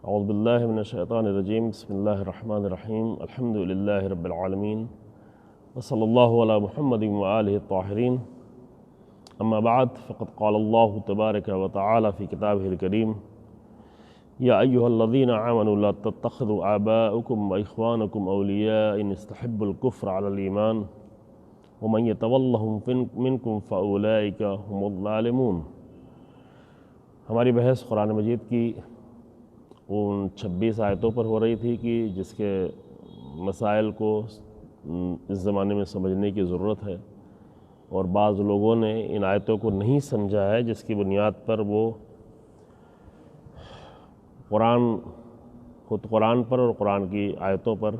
اعوذ باللہ من الشیطان الرجیم بسم اللہ الرحمن الرحیم الحمد للہ رب العالمین وصلی اللہ علی محمد وآلہ الطاہرین اما بعد فقد قال اللہ تبارک و تعالی فی کتابہ الکریم یا ایہا الذین آمنوا لا تتخذوا آباءکم واخوانکم اولیاء ان استحبوا الکفر علی الایمان ومن یتولہم منکم فاولئک هم الظالمون۔ ہماری بحث قرآن مجید کی ان 26 آیتوں پر ہو رہی تھی کہ جس کے مسائل کو اس زمانے میں سمجھنے کی ضرورت ہے، اور بعض لوگوں نے ان آیتوں کو نہیں سمجھا ہے، جس کی بنیاد پر وہ خود قرآن پر اور قرآن کی آیتوں پر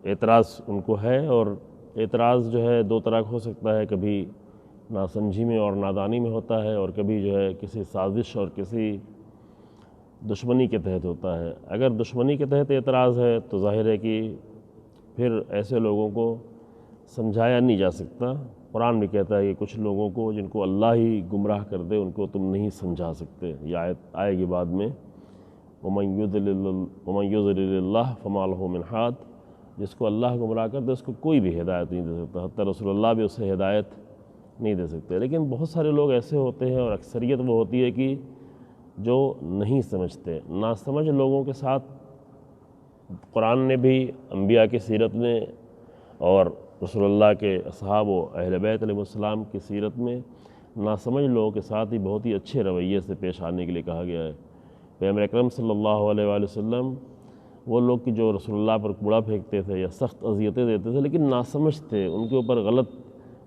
اعتراض ان کو ہے۔ اور اعتراض جو ہے دو طرح کا ہو سکتا ہے، کبھی ناسمجھی میں اور نادانی میں ہوتا ہے، اور کبھی جو ہے کسی سازش اور کسی دشمنی کے تحت ہوتا ہے۔ اگر دشمنی کے تحت اعتراض ہے تو ظاہر ہے کہ پھر ایسے لوگوں کو سمجھایا نہیں جا سکتا۔ قرآن بھی کہتا ہے کہ کچھ لوگوں کو جن کو اللہ ہی گمراہ کر دے ان کو تم نہیں سمجھا سکتے۔ یہ آیت آئے گی بعد میں، وَمَن يُضْلِلِ اللَّهُ فَمَا لَهُ مِنْ هَادٍ، جس کو اللہ گمراہ کر دے اس کو کوئی بھی ہدایت نہیں دے سکتا، حتیٰ رسول اللہ بھی اسے ہدایت نہیں دے سکتے۔ لیکن بہت سارے لوگ ایسے ہوتے ہیں، اور اکثریت وہ ہوتی ہے کہ جو نہیں سمجھتے۔ ناسمجھ لوگوں کے ساتھ قرآن نے بھی انبیاء کی سیرت میں اور رسول اللہ کے اصحاب و اہل بیت علیہ السلام کی سیرت میں ناسمجھ لوگوں کے ساتھ ہی بہت ہی اچھے رویے سے پیش آنے کے لیے کہا گیا ہے۔ پیغمبر اکرم صلی اللہ علیہ وآلہ وسلم وہ لوگ کہ جو رسول اللہ پر کوڑا پھینکتے تھے یا سخت اذیتیں دیتے تھے لیکن ناسمجھ تھے، ان کے اوپر غلط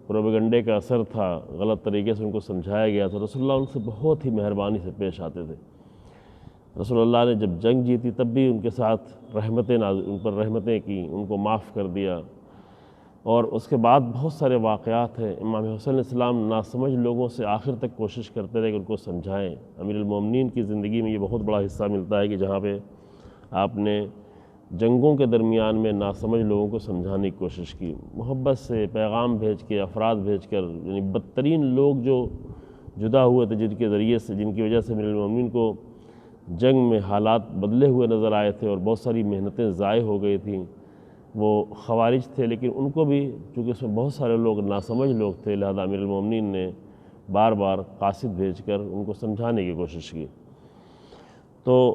پروپیگنڈے کا اثر تھا، غلط طریقے سے ان کو سمجھایا گیا تھا، رسول اللہ ان سے بہت ہی مہربانی سے پیش آتے تھے۔ رسول اللہ نے جب جنگ جیتی تب بھی ان کے ساتھ ان پر رحمتیں کی، ان کو معاف کر دیا۔ اور اس کے بعد بہت سارے واقعات ہیں۔ امام حسین علیہ السلام ناسمجھ لوگوں سے آخر تک کوشش کرتے رہے کہ ان کو سمجھائیں۔ امیر المومنین کی زندگی میں یہ بہت بڑا حصہ ملتا ہے کہ جہاں پہ آپ نے جنگوں کے درمیان میں ناسمجھ لوگوں کو سمجھانے کی کوشش کی، محبت سے پیغام بھیج کے، افراد بھیج کر، یعنی بدترین لوگ جو جدا ہوئے تھے جن کے ذریعے سے، جن کی وجہ سے امیر المومنین کو جنگ میں حالات بدلے ہوئے نظر آئے تھے اور بہت ساری محنتیں ضائع ہو گئی تھیں، وہ خوارج تھے۔ لیکن ان کو بھی چونکہ اس میں بہت سارے لوگ ناسمجھ لوگ تھے، لہذا امیر المومنین نے بار بار قاصد بھیج کر ان کو سمجھانے کی کوشش کی۔ تو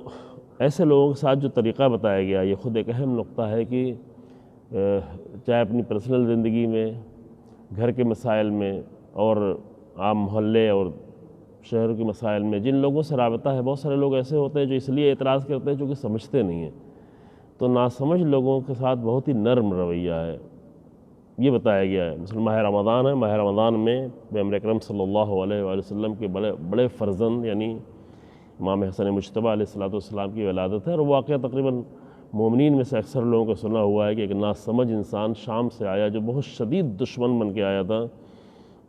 ایسے لوگوں کے ساتھ جو طریقہ بتایا گیا یہ خود ایک اہم نقطہ ہے کہ چاہے اپنی پرسنل زندگی میں، گھر کے مسائل میں، اور عام محلے اور شہر کے مسائل میں جن لوگوں سے رابطہ ہے، بہت سارے لوگ ایسے ہوتے ہیں جو اس لیے اعتراض کرتے ہیں چونکہ سمجھتے نہیں ہیں۔ تو ناسمجھ لوگوں کے ساتھ بہت ہی نرم رویہ ہے، یہ بتایا گیا ہے۔ مثلا ماہ رمضان ہے، ماہ رمضان میں پیغمبر اکرم صلی اللہ علیہ وآلہ وسلم کے بڑے فرزند یعنی امام حسن مجتبیٰ علیہ السلام کی ولادت ہے، اور واقعہ تقریباً مومنین میں سے اکثر لوگوں کو سنا ہوا ہے کہ ایک ناسمجھ انسان شام سے آیا جو بہت شدید دشمن بن کے آیا تھا،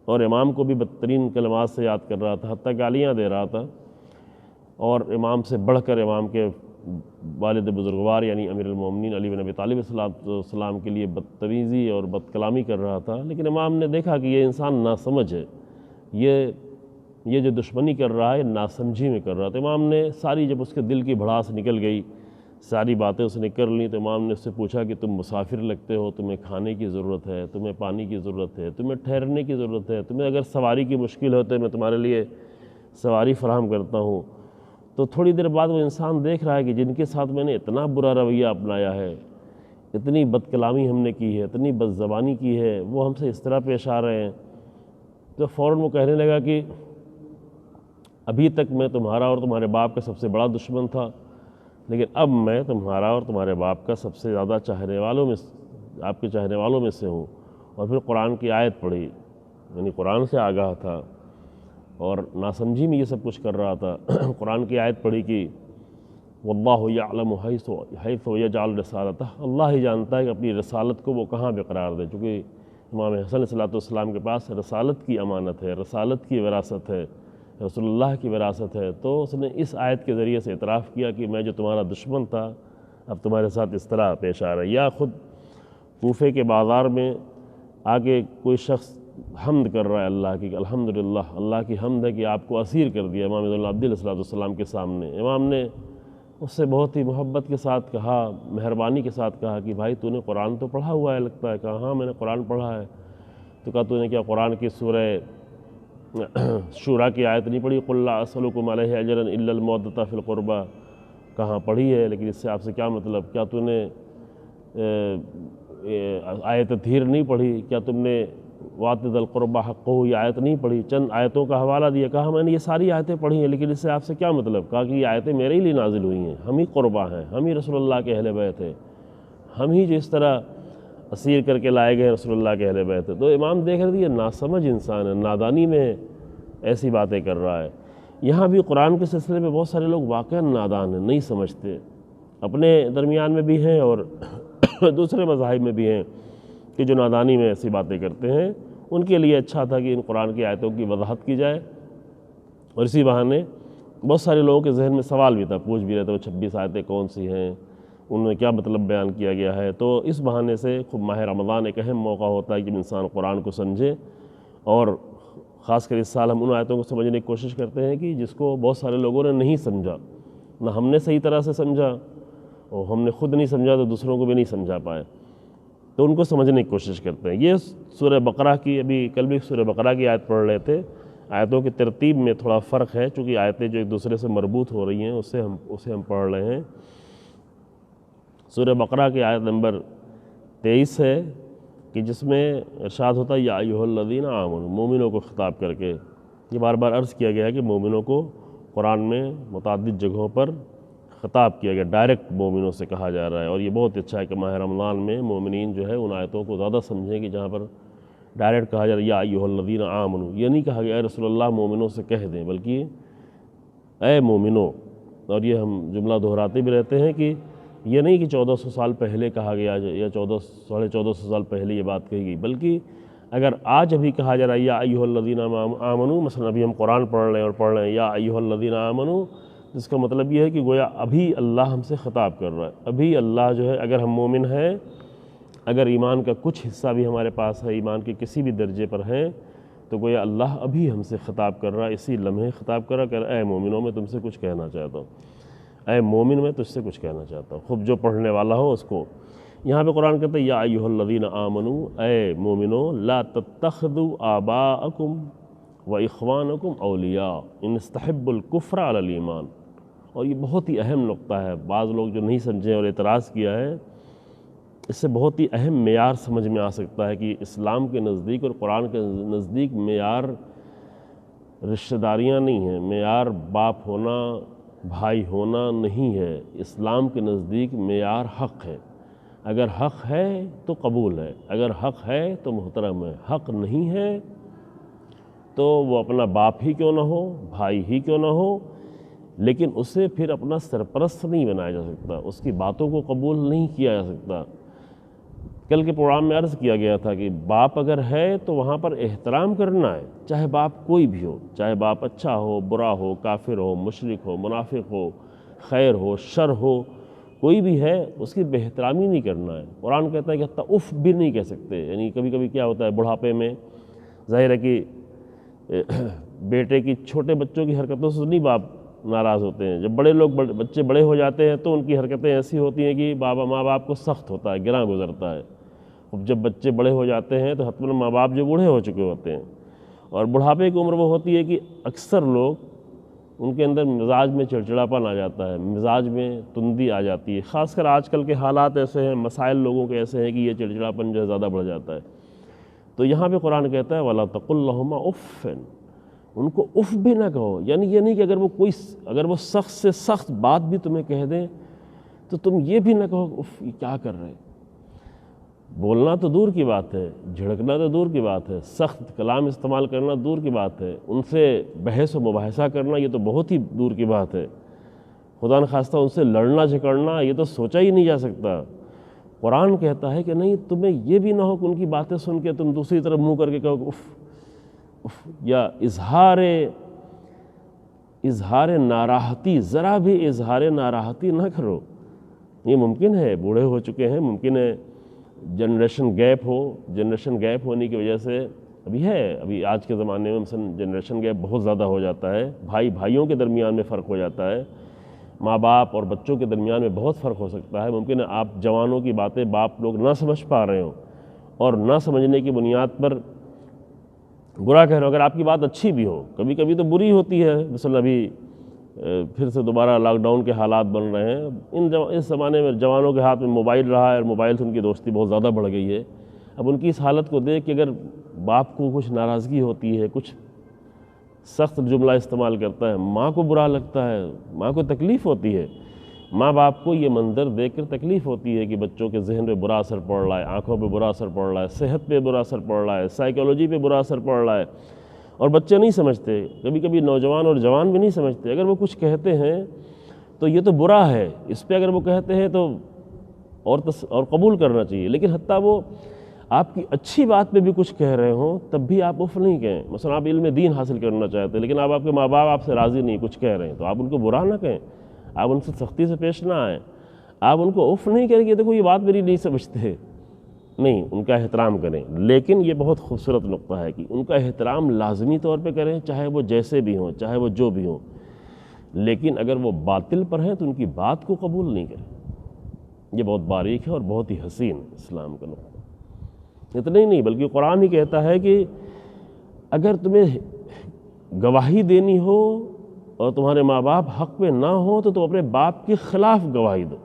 اور امام کو بھی بدترین کلمات سے یاد کر رہا تھا، حتیٰ گالیاں دے رہا تھا، اور امام سے بڑھ کر امام کے والد بزرگوار یعنی امیر المومنین علی بن ابی طالب علیہ السلام کے لیے بدتمیزی اور بد کلامی کر رہا تھا۔ لیکن امام نے دیکھا کہ یہ انسان ناسمجھ ہے، یہ جو دشمنی کر رہا ہے ناسمجھی میں کر رہا تھا۔ امام نے ساری، جب اس کے دل کی بھڑاس نکل گئی، ساری باتیں اس نے کر لیں، تو امام نے اس سے پوچھا کہ تم مسافر لگتے ہو، تمہیں کھانے کی ضرورت ہے، تمہیں پانی کی ضرورت ہے، تمہیں ٹھہرنے کی ضرورت ہے، تمہیں اگر سواری کی مشکل ہو تو میں تمہارے لیے سواری فراہم کرتا ہوں۔ تو تھوڑی دیر بعد وہ انسان دیکھ رہا ہے کہ جن کے ساتھ میں نے اتنا برا رویہ اپنایا ہے، اتنی بد کلامی ہم نے کی ہے، اتنی بد زبانی کی ہے، وہ ہم سے اس طرح پیش آ رہے ہیں۔ تو فوراً وہ کہنے لگا کہ ابھی تک میں تمہارا اور تمہارے باپ کا سب سے بڑا دشمن تھا، لیکن اب میں تمہارا اور تمہارے باپ کا سب سے زیادہ چاہنے والوں میں، آپ کے چاہنے والوں میں سے ہوں۔ اور پھر قرآن کی آیت پڑھی، یعنی قرآن سے آگاہ تھا اور ناسمجھی میں یہ سب کچھ کر رہا تھا۔ قرآن کی آیت پڑھی کہ واللہ یعلم حیث یجعل رسالتہ، اللہ ہی جانتا ہے کہ اپنی رسالت کو وہ کہاں پہ قرار دے، چونکہ امام حسن علیہ السلام کے پاس رسالت کی امانت ہے، رسالت کی وراثت ہے، رسول اللہ کی وراثت ہے، تو اس نے اس آیت کے ذریعے سے اعتراف کیا کہ میں جو تمہارا دشمن تھا اب تمہارے ساتھ اس طرح پیش آ رہا ہے۔ یا خود کوفے کے بازار میں آگے کوئی شخص حمد کر رہا ہے اللہ کی کہ الحمدللہ، اللہ کی حمد ہے کہ آپ کو اسیر کر دیا امام ذو العابدین علیہ السلام کے سامنے۔ امام نے اس سے بہت ہی محبت کے ساتھ کہا، مہربانی کے ساتھ کہا کہ بھائی تو نے قرآن تو پڑھا ہوا ہے لگتا ہے۔ کہا ہاں میں نے قرآن پڑھا ہے۔ تو کہا تو نے کیا قرآن کی سورہ شورا کی آیت نہیں پڑھی، قل لا اسألکم علیہ اجرا الا المودۃ فی القربى؟ کہاں پڑھی ہے، لیکن اس سے آپ سے کیا مطلب؟ کیا تو نے آیت تطہیر نہیں پڑھی؟ کیا تم نے وآت ذی القربى حقہ یہ آیت نہیں پڑھی؟ چند آیتوں کا حوالہ دیا۔ کہا میں نے یہ ساری آیتیں پڑھی ہیں، لیکن اس سے آپ سے کیا مطلب؟ کہا کہ یہ آیتیں میرے ہی لیے نازل ہوئی ہیں، ہم ہی قربا ہیں، ہم ہی رسول اللہ کے اہل بیت ہیں، ہم ہی جو اس طرح اسیر کر کے لائے گئے رسول اللہ کے اہل بیت ہیں۔ تو امام دیکھ رہے تھے یہ ناسمجھ انسان ہے، نادانی میں ایسی باتیں کر رہا ہے۔ یہاں بھی قرآن کے سلسلے میں بہت سارے لوگ واقعاً نادان ہیں، نہیں سمجھتے، اپنے درمیان میں بھی ہیں اور دوسرے مذاہب میں بھی ہیں کہ جو نادانی میں ایسی باتیں کرتے ہیں۔ ان کے لیے اچھا تھا کہ ان قرآن کی آیتوں کی وضاحت کی جائے، اور اسی بہانے بہت سارے لوگوں کے ذہن میں سوال بھی تھا، پوچھ بھی رہے تھے وہ 26 آیتیں کون سی ہیں، ان میں کیا مطلب بیان کیا گیا ہے۔ تو اس بہانے سے خود ماہ رمضان ایک اہم موقع ہوتا ہے کہ انسان قرآن کو سمجھے، اور خاص کر اس سال ہم ان آیتوں کو سمجھنے کی کوشش کرتے ہیں کہ جس کو بہت سارے لوگوں نے نہیں سمجھا، نہ ہم نے صحیح طرح سے سمجھا، اور ہم نے خود نہیں سمجھا تو دوسروں کو بھی نہیں سمجھا پائے، تو ان کو سمجھنے کی کوشش کرتے ہیں۔ یہ سورہ بقرہ کی، ابھی کل بھی سورہ بقرہ کی آیت پڑھ رہے تھے، آیتوں کی ترتیب میں تھوڑا فرق ہے، چونکہ آیتیں جو ایک دوسرے سے مربوط ہو رہی ہیں اسے ہم پڑھ رہے ہیں۔ سورہ بقرہ کی آیت نمبر 23 ہے کہ جس میں ارشاد ہوتا ہے یا ایھا الذین آمنوا، مومنوں کو خطاب کر کے۔ یہ بار بار عرض کیا گیا ہے کہ مومنوں کو قرآن میں متعدد جگہوں پر خطاب کیا گیا، ڈائریکٹ مومنوں سے کہا جا رہا ہے، اور یہ بہت اچھا ہے کہ ماہ رمضان میں مومنین جو ہے ان آیتوں کو زیادہ سمجھیں کہ جہاں پر ڈائریکٹ کہا جا رہا ہے یا ایھا الذین آمنوا، یہ نہیں کہا گیا اے رسول اللہ مومنوں سے کہہ دیں، بلکہ اے مومنوں۔ اور یہ ہم جملہ دہراتے بھی رہتے ہیں کہ یہ نہیں کہ 1400 سال پہلے کہا گیا یا 1450 سال پہلے یہ بات کہی گئی، بلکہ اگر آج ابھی کہا جا رہا ہے یا ایھا الذین آمنوا، مثلا ابھی ہم قرآن پڑھ رہے ہیں یا ایھا الذین آمنوا، جس کا مطلب یہ ہے کہ گویا ابھی اللہ ہم سے خطاب کر رہا ہے، ابھی اللہ جو ہے، اگر ہم مومن ہیں، اگر ایمان کا کچھ حصہ بھی ہمارے پاس ہے، ایمان کے کسی بھی درجے پر ہیں، تو گویا اللہ ابھی ہم سے خطاب کر رہا ہے، اسی لمحے خطاب کر رہا ہے کہ اے مومنوں میں تم سے کچھ کہنا چاہتا ہوں، اے مومن میں تجھ سے کچھ کہنا چاہتا ہوں، خود جو پڑھنے والا ہو اس کو۔ یہاں پہ قرآن کہتا ہے یا ایھا الذین آمنوا، اے مومنوں، لا تتخذوا آباءکم و اخوانکم اولیاء ان استحبوا الکفر علی الایمان۔ اور یہ بہت ہی اہم نقطہ ہے، بعض لوگ جو نہیں سمجھے اور اعتراض کیا ہے، اس سے بہت ہی اہم معیار سمجھ میں آ سکتا ہے کہ اسلام کے نزدیک اور قرآن کے نزدیک معیار رشتہ داریاں نہیں ہیں، معیار باپ ہونا، بھائی ہونا نہیں ہے، اسلام کے نزدیک معیار حق ہے۔ اگر حق ہے تو قبول ہے، اگر حق ہے تو محترم ہے، حق نہیں ہے تو وہ اپنا باپ ہی کیوں نہ ہو، بھائی ہی کیوں نہ ہو، لیکن اسے پھر اپنا سرپرست نہیں بنایا جا سکتا، اس کی باتوں کو قبول نہیں کیا جا سکتا۔ کل کے پروگرام میں عرض کیا گیا تھا کہ باپ اگر ہے تو وہاں پر احترام کرنا ہے، چاہے باپ کوئی بھی ہو، چاہے باپ اچھا ہو، برا ہو، کافر ہو، مشرک ہو، منافق ہو، خیر ہو، شر ہو، کوئی بھی ہے، اس کی بے احترامی نہیں کرنا ہے۔ قرآن کہتا ہے کہ حتیٰ اف بھی نہیں کہہ سکتے، یعنی کبھی کبھی کیا ہوتا ہے بڑھاپے میں، ظاہر ہے کہ بیٹے کی، چھوٹے بچوں کی حرکتوں سے نہیں باپ ناراض ہوتے ہیں، جب بچے بڑے ہو جاتے ہیں تو ان کی حرکتیں ایسی ہوتی ہیں کہ ماں باپ کو سخت ہوتا ہے، گراں گزرتا ہے۔ اب جب بچے بڑے ہو جاتے ہیں تو حتماً ماں باپ جو بوڑھے ہو چکے ہوتے ہیں، اور بڑھاپے کی عمر وہ ہوتی ہے کہ اکثر لوگ، ان کے اندر مزاج میں چڑچڑاپن آ جاتا ہے، مزاج میں تندی آ جاتی ہے، خاص کر آج کل کے حالات ایسے ہیں، مسائل لوگوں کے ایسے ہیں کہ یہ چڑچڑاپن جو ہے زیادہ بڑھ جاتا ہے۔ تو یہاں پہ قرآن کہتا ہے وَلَا تَقُلْ لَهُمَا أُفٍّ، ان کو اف بھی نہ کہو، یعنی یہ نہیں کہ اگر وہ سخت سے سخت بات بھی تمہیں کہہ دیں تو تم یہ بھی نہ کہو اف یہ کیا کر رہے ہیں۔ بولنا تو دور کی بات ہے، جھڑکنا تو دور کی بات ہے، سخت کلام استعمال کرنا دور کی بات ہے، ان سے بحث و مباحثہ کرنا یہ تو بہت ہی دور کی بات ہے، خدا نخواستہ ان سے لڑنا جھگڑنا یہ تو سوچا ہی نہیں جا سکتا۔ قرآن کہتا ہے کہ نہیں، تمہیں یہ بھی نہ ہو کہ ان کی باتیں سن کے تم دوسری طرف منہ کر کے کہو اف اف، یا اظہار ناراحتی، ذرا بھی اظہار ناراحتی نہ کرو۔ یہ ممکن ہے، بوڑھے ہو چکے ہیں، ممکن ہے جنریشن گیپ ہونے کی وجہ سے ابھی آج کے زمانے میں مثلا جنریشن گیپ بہت زیادہ ہو جاتا ہے، بھائیوں کے درمیان میں فرق ہو جاتا ہے، ماں باپ اور بچوں کے درمیان میں بہت فرق ہو سکتا ہے۔ ممکن ہے آپ جوانوں کی باتیں باپ لوگ نہ سمجھ پا رہے ہوں اور نہ سمجھنے کی بنیاد پر برا کہہ رہے ہو، اگر آپ کی بات اچھی بھی ہو، کبھی کبھی تو بری ہوتی ہے، مثلا ابھی پھر سے دوبارہ لاک ڈاؤن کے حالات بن رہے ہیں، اس زمانے میں جوانوں کے ہاتھ میں موبائل رہا ہے اور موبائل سے ان کی دوستی بہت زیادہ بڑھ گئی ہے۔ اب ان کی اس حالت کو دیکھ کے اگر باپ کو کچھ ناراضگی ہوتی ہے، کچھ سخت جملہ استعمال کرتا ہے، ماں کو برا لگتا ہے، ماں کو تکلیف ہوتی ہے، ماں باپ کو یہ منظر دیکھ کر تکلیف ہوتی ہے کہ بچوں کے ذہن پہ برا اثر پڑ رہا ہے، آنکھوں پہ برا اثر پڑ رہا ہے، صحت پہ برا اثر پڑ رہا ہے، سائیکالوجی پہ برا اثر پڑ رہا ہے، اور بچے نہیں سمجھتے، کبھی کبھی نوجوان اور جوان بھی نہیں سمجھتے۔ اگر وہ کچھ کہتے ہیں تو یہ تو برا ہے، اس پہ اگر وہ کہتے ہیں تو اور قبول کرنا چاہیے، لیکن حتیٰ وہ آپ کی اچھی بات پہ بھی کچھ کہہ رہے ہوں تب بھی آپ اف نہیں کہیں۔ مثلا آپ علم دین حاصل کرنا چاہتے ہیں لیکن آپ کے ماں باپ آپ سے راضی نہیں، کچھ کہہ رہے ہیں تو آپ ان کو برا نہ کہیں، آپ ان سے سختی سے پیش نہ آئیں، آپ ان کو اف نہیں کریں کہ دیکھو یہ بات میری نہیں سمجھتے، نہیں، ان کا احترام کریں۔ لیکن یہ بہت خوبصورت نقطہ ہے کہ ان کا احترام لازمی طور پہ کریں، چاہے وہ جیسے بھی ہوں، چاہے وہ جو بھی ہوں، لیکن اگر وہ باطل پر ہیں تو ان کی بات کو قبول نہیں کریں۔ یہ بہت باریک ہے اور بہت ہی حسین اسلام کا نقطہ۔ اتنا ہی نہیں بلکہ قرآن ہی کہتا ہے کہ اگر تمہیں گواہی دینی ہو اور تمہارے ماں باپ حق پہ نہ ہوں تو تم اپنے باپ کے خلاف گواہی دو،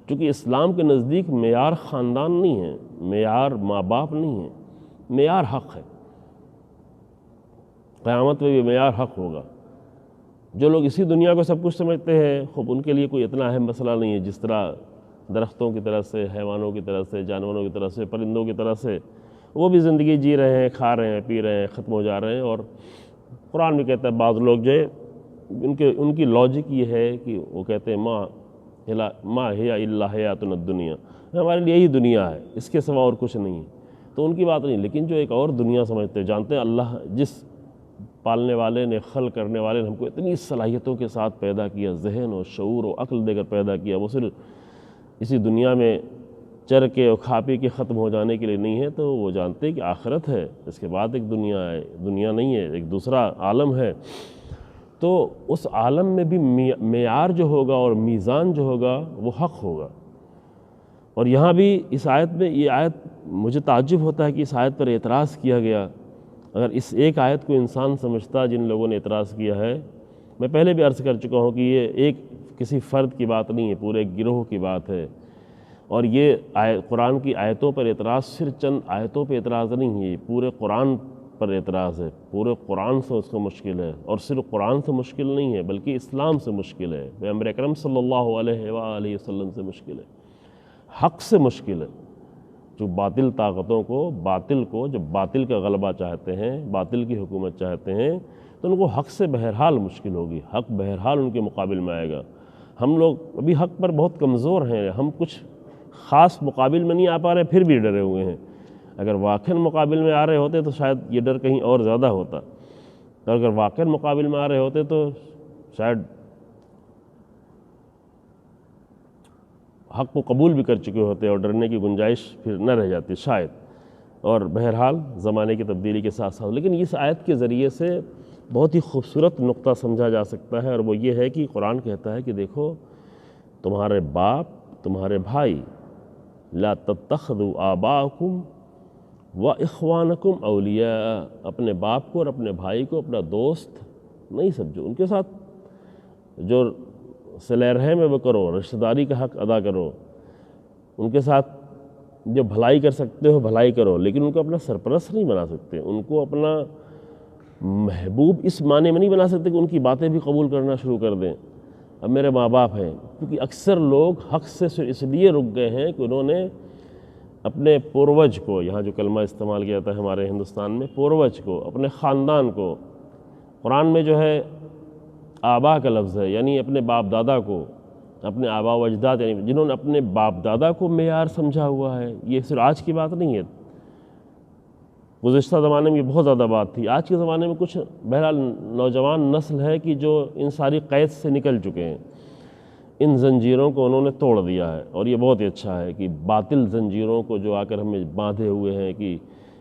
چونکہ اسلام کے نزدیک معیار خاندان نہیں ہے، معیار ماں باپ نہیں ہے، معیار حق ہے۔ قیامت میں بھی معیار حق ہوگا۔ جو لوگ اسی دنیا کو سب کچھ سمجھتے ہیں، خوب ان کے لیے کوئی اتنا اہم مسئلہ نہیں ہے، جس طرح درختوں کی طرح سے، حیوانوں کی طرح سے، جانوروں کی طرح سے، پرندوں کی طرح سے وہ بھی زندگی جی رہے ہیں، کھا رہے ہیں، پی رہے ہیں، ختم ہو جا رہے ہیں۔ اور قرآن بھی کہتا ہے بعض لوگ جو ہے ان کی لاجک یہ ہے کہ وہ کہتے ہیں ما ہی الا حیاتنا الدنیا، ہمارے لیے یہی دنیا ہے، اس کے سوا اور کچھ نہیں ہے، تو ان کی بات نہیں۔ لیکن جو ایک اور دنیا سمجھتے ہیں، جانتے ہیں اللہ جس پالنے والے نے، خلق کرنے والے نے ہم کو اتنی صلاحیتوں کے ساتھ پیدا کیا، ذہن و شعور و عقل دے کر پیدا کیا، وہ صرف اسی دنیا میں چر کے اور کھا پی کے ختم ہو جانے کے لیے نہیں ہے، تو وہ جانتے ہیں کہ آخرت ہے، اس کے بعد ایک دنیا ہے، دنیا نہیں ہے، ایک دوسرا عالم ہے۔ تو اس عالم میں بھی معیار جو ہوگا اور میزان جو ہوگا وہ حق ہوگا۔ اور یہاں بھی اس آیت میں، یہ آیت مجھے تعجب ہوتا ہے کہ اس آیت پر اعتراض کیا گیا۔ اگر اس ایک آیت کو انسان سمجھتا جن لوگوں نے اعتراض کیا ہے، میں پہلے بھی عرض کر چکا ہوں کہ یہ کسی فرد کی بات نہیں ہے، پورے گروہ کی بات ہے۔ اور یہ قرآن کی آیتوں پر اعتراض صرف چند آیتوں پہ اعتراض نہیں ہے، یہ پورے قرآن پر اعتراض ہے، پورے قرآن سے اس کو مشکل ہے، اور صرف قرآن سے مشکل نہیں ہے بلکہ اسلام سے مشکل ہے، پیغمبر اکرم صلی اللہ علیہ وآلہ وسلم سے مشکل ہے، حق سے مشکل ہے۔ جو باطل طاقتوں کو، جو باطل کا غلبہ چاہتے ہیں، باطل کی حکومت چاہتے ہیں، تو ان کو حق سے بہرحال مشکل ہوگی، حق بہرحال ان کے مقابل میں آئے گا۔ ہم لوگ ابھی حق پر بہت کمزور ہیں، ہم کچھ خاص مقابل میں نہیں آ پا رہے، پھر بھی ڈرے ہوئے ہیں۔ اگر واقعاً مقابل میں آ رہے ہوتے تو شاید یہ ڈر کہیں اور زیادہ ہوتا، اور اگر واقعاً مقابل میں آ رہے ہوتے تو شاید حق کو قبول بھی کر چکے ہوتے اور ڈرنے کی گنجائش پھر نہ رہ جاتی شاید۔ اور بہرحال زمانے کی تبدیلی کے ساتھ ساتھ، لیکن اس آیت کے ذریعے سے بہت ہی خوبصورت نقطہ سمجھا جا سکتا ہے، اور وہ یہ ہے کہ قرآن کہتا ہے کہ دیکھو تمہارے باپ، تمہارے بھائی، لا تتخذوا آباءکم و اخوانکم اولیاء، اپنے باپ کو اور اپنے بھائی کو اپنا دوست نہیں سمجھو، ان کے ساتھ جو صلہ رحم ہے وہ کرو، رشتہ داری کا حق ادا کرو، ان کے ساتھ جو بھلائی کر سکتے ہو بھلائی کرو، لیکن ان کو اپنا سرپرست نہیں بنا سکتے، ان کو اپنا محبوب اس معنی میں نہیں بنا سکتے کہ ان کی باتیں بھی قبول کرنا شروع کر دیں۔ اب میرے ماں باپ ہیں، کیونکہ اکثر لوگ حق سے اس لیے رک گئے ہیں کہ انہوں نے اپنے پوروج کو، یہاں جو کلمہ استعمال کیا جاتا ہے ہمارے ہندوستان میں، پوروج کو، اپنے خاندان کو، قرآن میں جو ہے آبا کا لفظ ہے، یعنی اپنے باپ دادا کو، اپنے آبا و اجداد، یعنی جنہوں نے اپنے باپ دادا کو معیار سمجھا ہوا ہے۔ یہ صرف آج کی بات نہیں ہے، گزشتہ زمانے میں یہ بہت زیادہ بات تھی۔ آج کے زمانے میں کچھ بہرحال نوجوان نسل ہے کہ جو ان ساری قید سے نکل چکے ہیں، ان زنجیروں کو انہوں نے توڑ دیا ہے، اور یہ بہت ہی اچھا ہے کہ باطل زنجیروں کو جو آ کر ہمیں باندھے ہوئے ہیں کہ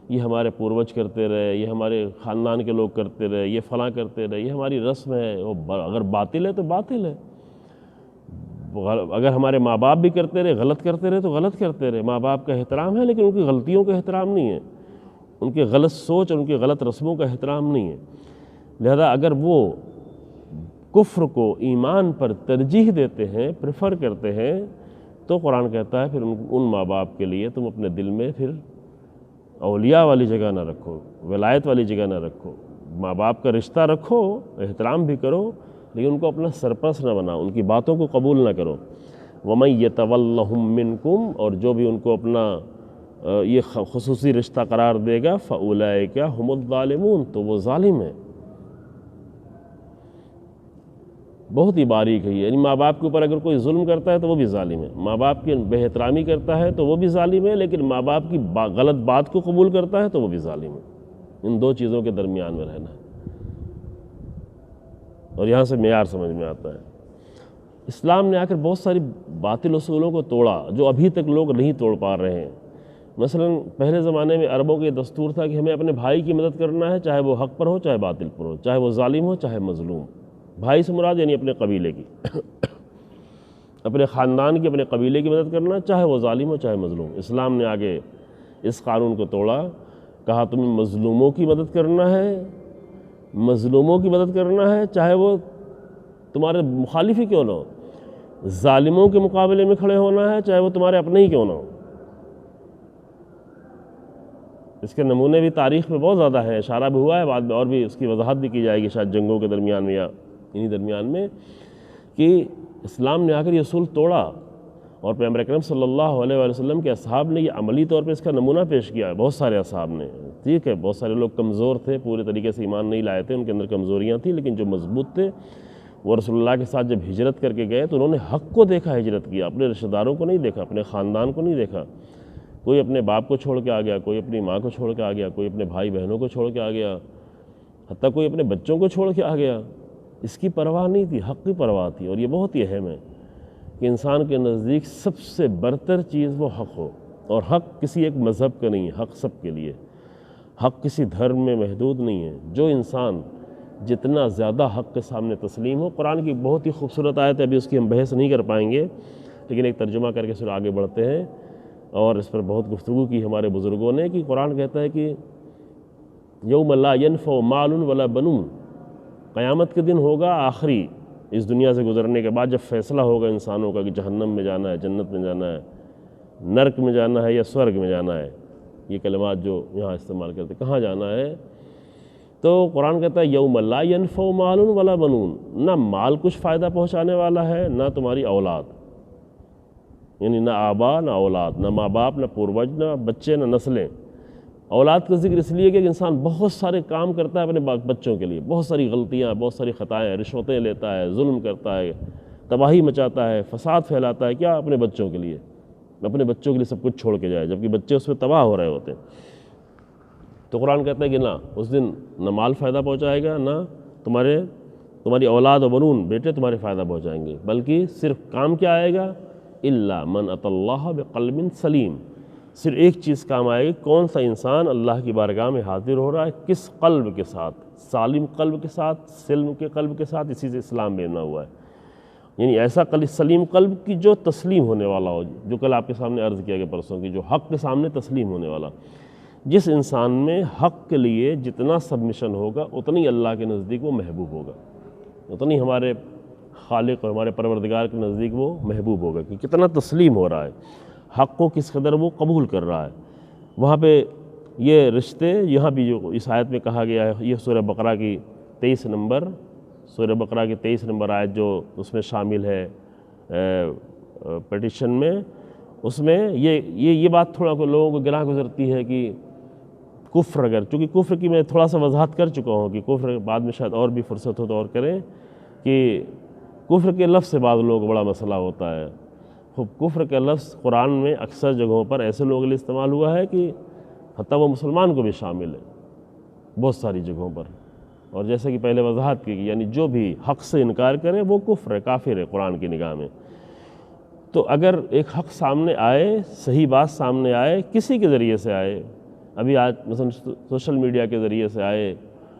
یہ ہمارے پوروج کرتے رہے، یہ ہمارے خاندان کے لوگ کرتے رہے، یہ فلاں کرتے رہے، یہ ہماری رسم ہے، اگر باطل ہے تو باطل ہے۔ اگر ہمارے ماں باپ بھی کرتے رہے، غلط کرتے رہے تو غلط کرتے رہے۔ ماں باپ کا احترام ہے، لیکن ان کی غلطیوں کا احترام نہیں ہے، ان کے غلط سوچ اور ان کی غلط رسموں کا احترام نہیں ہے۔ لہذا اگر وہ کفر کو ایمان پر ترجیح دیتے ہیں، پریفر کرتے ہیں، تو قرآن کہتا ہے پھر ان ماں باپ کے لیے تم اپنے دل میں پھر اولیاء والی جگہ نہ رکھو، ولایت والی جگہ نہ رکھو۔ ماں باپ کا رشتہ رکھو، احترام بھی کرو، لیکن ان کو اپنا سرپرست نہ بناؤ، ان کی باتوں کو قبول نہ کرو۔ وَمَن يَتَوَلَّهُم مِّنكُمْ، اور جو بھی ان کو اپنا یہ خصوصی رشتہ قرار دے گا، فَأُولَئِكَ هُمُ الظَّالِمُونَ، تو وہ ظالم ہے۔ بہت ہی باریک ہے یہ، یعنی ماں باپ کے اوپر اگر کوئی ظلم کرتا ہے تو وہ بھی ظالم ہے، ماں باپ کی بے احترامی کرتا ہے تو وہ بھی ظالم ہے، لیکن ماں باپ کی غلط بات کو قبول کرتا ہے تو وہ بھی ظالم ہے۔ ان دو چیزوں کے درمیان میں رہنا ہے، اور یہاں سے معیار سمجھ میں آتا ہے۔ اسلام نے آ کر بہت ساری باطل اصولوں کو توڑا جو ابھی تک لوگ نہیں توڑ پا رہے ہیں۔ مثلا پہلے زمانے میں عربوں کا یہ دستور تھا کہ ہمیں اپنے بھائی کی مدد کرنا ہے، چاہے وہ حق پر ہو چاہے باطل پر ہو، چاہے وہ ظالم ہو چاہے مظلوم۔ بھائی سے مراد یعنی اپنے قبیلے کی، اپنے خاندان کی، اپنے قبیلے کی مدد کرنا، چاہے وہ ظالم ہو چاہے مظلوم۔ اسلام نے آگے اس قانون کو توڑا، کہا تمہیں مظلوموں کی مدد کرنا ہے، مظلوموں کی مدد کرنا ہے، چاہے وہ تمہارے مخالف ہی کیوں نہ ہو، ظالموں کے مقابلے میں کھڑے ہونا ہے، چاہے وہ تمہارے اپنے ہی کیوں نہ ہو۔ اس کے نمونے بھی تاریخ میں بہت زیادہ ہیں، اشارہ بھی ہوا ہے، بعد میں اور بھی اس کی وضاحت بھی کی جائے گی شاید جنگوں کے درمیان میں یا انہی درمیان میں، کہ اسلام نے آ کر یہ اصول توڑا، اور پیغمبر اکرم صلی اللہ علیہ وآلہ وسلم کے اصحاب نے یہ عملی طور پہ اس کا نمونہ پیش کیا ہے، بہت سارے اصحاب نے۔ ٹھیک ہے، بہت سارے لوگ کمزور تھے، پورے طریقے سے ایمان نہیں لائے تھے، ان کے اندر کمزوریاں تھیں، لیکن جو مضبوط تھے وہ رسول اللہ کے ساتھ جب ہجرت کر کے گئے تو انہوں نے حق کو دیکھا، ہجرت کیا، اپنے رشتہ داروں کو نہیں دیکھا، اپنے خاندان کو نہیں دیکھا۔ کوئی اپنے باپ کو چھوڑ کے آ گیا، کوئی اپنی ماں کو چھوڑ کے آ گیا، کوئی اپنے بھائی بہنوں کو چھوڑ کے آ گیا، حتیٰ کوئی اپنے بچوں کو چھوڑ کے آ گیا۔ اس کی پرواہ نہیں تھی، حق کی پرواہ تھی، اور یہ بہت ہی اہم ہے کہ انسان کے نزدیک سب سے برتر چیز وہ حق ہو، اور حق کسی ایک مذہب کا نہیں ہے، حق سب کے لیے، حق کسی دھرم میں محدود نہیں ہے۔ جو انسان جتنا زیادہ حق کے سامنے تسلیم ہو، قرآن کی بہت ہی خوبصورت آیت ہے، ابھی اس کی ہم بحث نہیں کر پائیں گے، لیکن ایک ترجمہ کر کے پھر آگے بڑھتے ہیں، اور اس پر بہت گفتگو کی ہمارے بزرگوں نے، کہ قرآن کہتا ہے کہ یوم لا ینفع مال ولا بنون، قیامت کے دن ہوگا آخری، اس دنیا سے گزرنے کے بعد جب فیصلہ ہوگا انسانوں کا کہ جہنم میں جانا ہے، جنت میں جانا ہے، نرک میں جانا ہے یا سورگ میں جانا ہے، یہ کلمات جو یہاں استعمال کرتے کہاں جانا ہے، تو قرآن کہتا ہے یوم لا ینفع مال ولا بنون، نہ مال کچھ فائدہ پہنچانے والا ہے، نہ تمہاری اولاد، یعنی نہ آبا نہ اولاد، نہ ماں باپ نہ پوروج، نہ بچے نہ نسلیں۔ اولاد کا ذکر اس لیے کہ انسان بہت سارے کام کرتا ہے اپنے بچوں کے لیے، بہت ساری غلطیاں، بہت ساری خطائیں، رشوتیں لیتا ہے، ظلم کرتا ہے، تباہی مچاتا ہے، فساد پھیلاتا ہے، کیا اپنے بچوں کے لیے، اپنے بچوں کے لیے سب کچھ چھوڑ کے جائے، جبکہ بچے اس میں تباہ ہو رہے ہوتے ہیں۔ تو قرآن کہتا ہے کہ نہ اس دن نہ مال فائدہ پہنچائے گا، نہ تمہاری اولاد و بنون، بیٹے تمہارے فائدہ پہنچائیں گے، بلکہ صرف کام کیا آئے گا، الا من اتی اللہ بقلب سلیم، صرف ایک چیز کام آئے گی، کون سا انسان اللہ کی بارگاہ میں حاضر ہو رہا ہے، کس قلب کے ساتھ، سالم قلب کے ساتھ، سلم کے قلب کے ساتھ، اسی سے اسلام بنا ہوا ہے، یعنی ایسا سلیم قلب کی جو تسلیم ہونے والا ہو، جو کل آپ کے سامنے عرض کیا گیا پرسوں کی، جو حق کے سامنے تسلیم ہونے والا۔ جس انسان میں حق کے لیے جتنا سبمیشن ہوگا اتنی اللہ کے نزدیک وہ محبوب ہوگا، اتنی ہمارے خالق اور ہمارے پروردگار کے نزدیک وہ محبوب ہوگا، کہ کتنا تسلیم ہو رہا ہے، حق کو کس قدر وہ قبول کر رہا ہے۔ وہاں پہ یہ رشتے یہاں بھی جو اس آیت میں کہا گیا ہے، یہ سورہ بقرہ کی 23 نمبر آیت جو اس میں شامل ہے پیٹیشن میں، اس میں یہ بات تھوڑا کو لوگوں کو گراں گزرتی ہے کہ کفر، اگر چونکہ کفر کی میں تھوڑا سا وضاحت کر چکا ہوں کہ کفر بعد میں شاید اور بھی فرصت ہو تو اور کریں، کہ کفر کے لفظ سے بعض لوگوں کو بڑا مسئلہ ہوتا ہے۔ خوب کفر کا لفظ قرآن میں اکثر جگہوں پر ایسے لوگوں کے لیے استعمال ہوا ہے کہ حتیٰ وہ مسلمان کو بھی شامل ہے بہت ساری جگہوں پر، اور جیسے کہ پہلے وضاحت کی یعنی جو بھی حق سے انکار کرے وہ کفر ہے، کافر ہے قرآن کی نگاہ میں۔ تو اگر ایک حق سامنے آئے، صحیح بات سامنے آئے، کسی کے ذریعے سے آئے، ابھی آج مثلا سوشل میڈیا کے ذریعے سے آئے،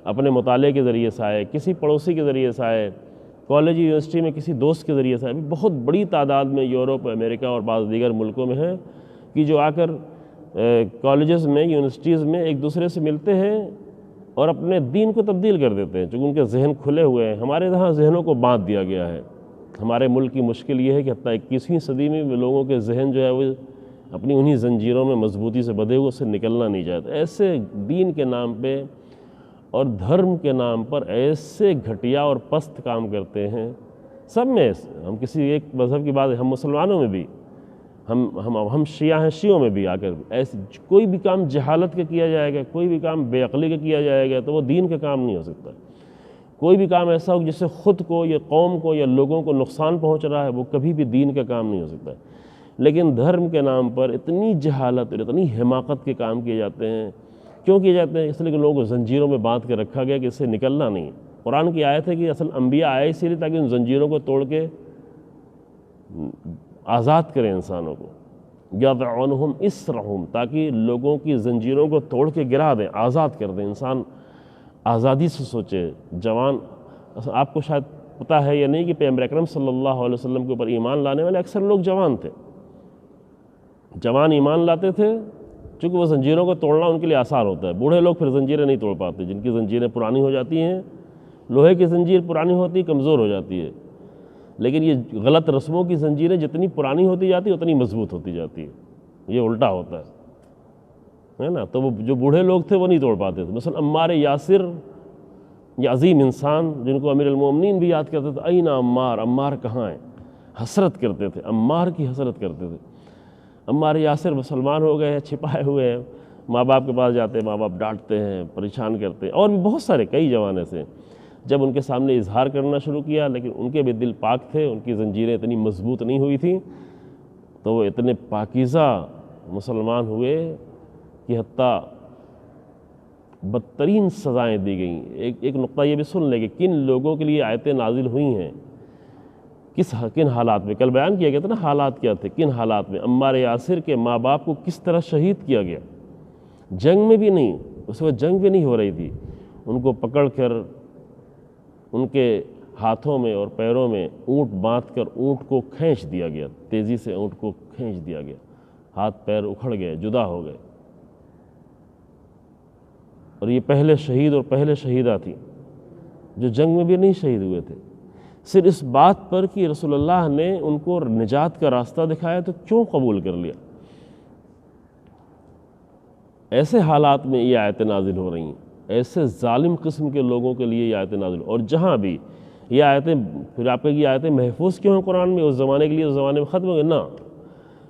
اپنے مطالعے کے ذریعے سے آئے، کسی پڑوسی کے ذریعے سے آئے، کالج یونیورسٹی میں کسی دوست کے ذریعے سے آئے، بہت بڑی تعداد میں یورپ، امریکہ اور بعض دیگر ملکوں میں ہیں کہ جو آ کر کالجز میں، یونیورسٹیز میں ایک دوسرے سے ملتے ہیں اور اپنے دین کو تبدیل کر دیتے ہیں، چونکہ ان کے ذہن کھلے ہوئے ہیں۔ ہمارے یہاں ذہنوں کو باندھ دیا گیا ہے۔ ہمارے ملک کی مشکل یہ ہے کہ حتیٰ 21ویں صدی میں لوگوں کے ذہن جو ہے وہ اپنی انہی زنجیروں میں مضبوطی سے بدھے ہوئے، اس سے نکلنا نہیں چاہتے۔ ایسے دین کے نام پہ اور دھرم کے نام پر ایسے گھٹیا اور پست کام کرتے ہیں، سب میں ہم کسی ایک مذہب کی بات، ہم مسلمانوں میں بھی، ہم شیعہ ہیں، شیعوں میں بھی آ کر ایسے کوئی بھی کام جہالت کا کیا جائے گا، کوئی بھی کام بے عقلی کا کیا جائے گا تو وہ دین کا کام نہیں ہو سکتا۔ کوئی بھی کام ایسا ہو جس سے خود کو یا قوم کو یا لوگوں کو نقصان پہنچ رہا ہے، وہ کبھی بھی دین کا کام نہیں ہو سکتا۔ لیکن دھرم کے نام پر اتنی جہالت اور اتنی حماقت کے کام کیے جاتے ہیں۔ کیوں کیے جاتے ہیں؟ اس لیے کہ لوگوں کو زنجیروں میں باندھ کے رکھا گیا کہ اس سے نکلنا نہیں۔ قرآن کی آیت ہے کہ اصل انبیاء آئے اسی لیے تاکہ ان زنجیروں کو توڑ کے آزاد کریں انسانوں کو، یضعنہم اسرہم، تاکہ لوگوں کی زنجیروں کو توڑ کے گرا دیں، آزاد کر دیں، انسان آزادی سے سوچے۔ جوان، آپ کو شاید پتہ ہے یا نہیں کہ پیغمبر اکرم صلی اللہ علیہ وسلم کے اوپر ایمان لانے والے اکثر لوگ جوان تھے، جوان ایمان لاتے تھے، چونکہ وہ زنجیروں کو توڑنا ان کے لیے آسان ہوتا ہے۔ بوڑھے لوگ پھر زنجیریں نہیں توڑ پاتے، جن کی زنجیریں پرانی ہو جاتی ہیں، لوہے کی زنجیر پرانی ہوتی، کمزور ہو جاتی ہے، لیکن یہ غلط رسموں کی زنجیریں جتنی پرانی ہوتی جاتی اتنی مضبوط ہوتی جاتی ہے، یہ الٹا ہوتا ہے نا۔ تو وہ جو بوڑھے لوگ تھے وہ نہیں توڑ پاتے تھے۔ مثلا عمار یاسر، یہ عظیم انسان جن کو امیر المومنین بھی یاد کرتے تھے، این عمار، عمار کہاں ہے، حسرت کرتے تھے، عمار کی حسرت کرتے تھے۔ عمار یاسر مسلمان ہو گئے ہیں، چھپائے ہوئے ہیں، ماں باپ کے پاس جاتے ہیں، ماں باپ ڈانٹتے ہیں، پریشان کرتے ہیں، اور بھی بہت سارے کئی جوان ایسے ہیں۔ جب ان کے سامنے اظہار کرنا شروع کیا، لیکن ان کے بھی دل پاک تھے، ان کی زنجیریں اتنی مضبوط نہیں ہوئی تھیں، تو وہ اتنے پاکیزہ مسلمان ہوئے کہ حتیٰ بدترین سزائیں دی گئیں۔ ایک نقطہ یہ بھی سن لیں کہ کن لوگوں کے لیے آیتیں نازل ہوئی ہیں، کن حالات میں، کل بیان کیا گیا تھا نا حالات کیا تھے، کن حالات میں۔ عمار یاسر کے ماں باپ کو کس طرح شہید کیا گیا، جنگ میں بھی نہیں، اس وقت جنگ بھی نہیں ہو رہی تھی، ان کو پکڑ کر ان کے ہاتھوں میں اور پیروں میں اونٹ باندھ کر اونٹ کو کھینچ دیا گیا، تیزی سے اونٹ کو کھینچ دیا گیا، ہاتھ پیر اکھڑ گئے، جدا ہو گئے۔ اور یہ پہلے شہید اور پہلے شہیدہ تھیں جو جنگ میں بھی نہیں شہید ہوئے تھے، صرف اس بات پر کہ رسول اللہ نے ان کو نجات کا راستہ دکھایا تو کیوں قبول کر لیا۔ ایسے حالات میں یہ آیتیں نازل ہو رہی ہیں، ایسے ظالم قسم کے لوگوں کے لیے یہ آیتیں نازل، اور جہاں بھی یہ آیتیں، پھر آپ کی آیتیں محفوظ کیوں ہیں قرآن میں، اس زمانے کے لیے اس زمانے میں ختم ہو گئے نہ،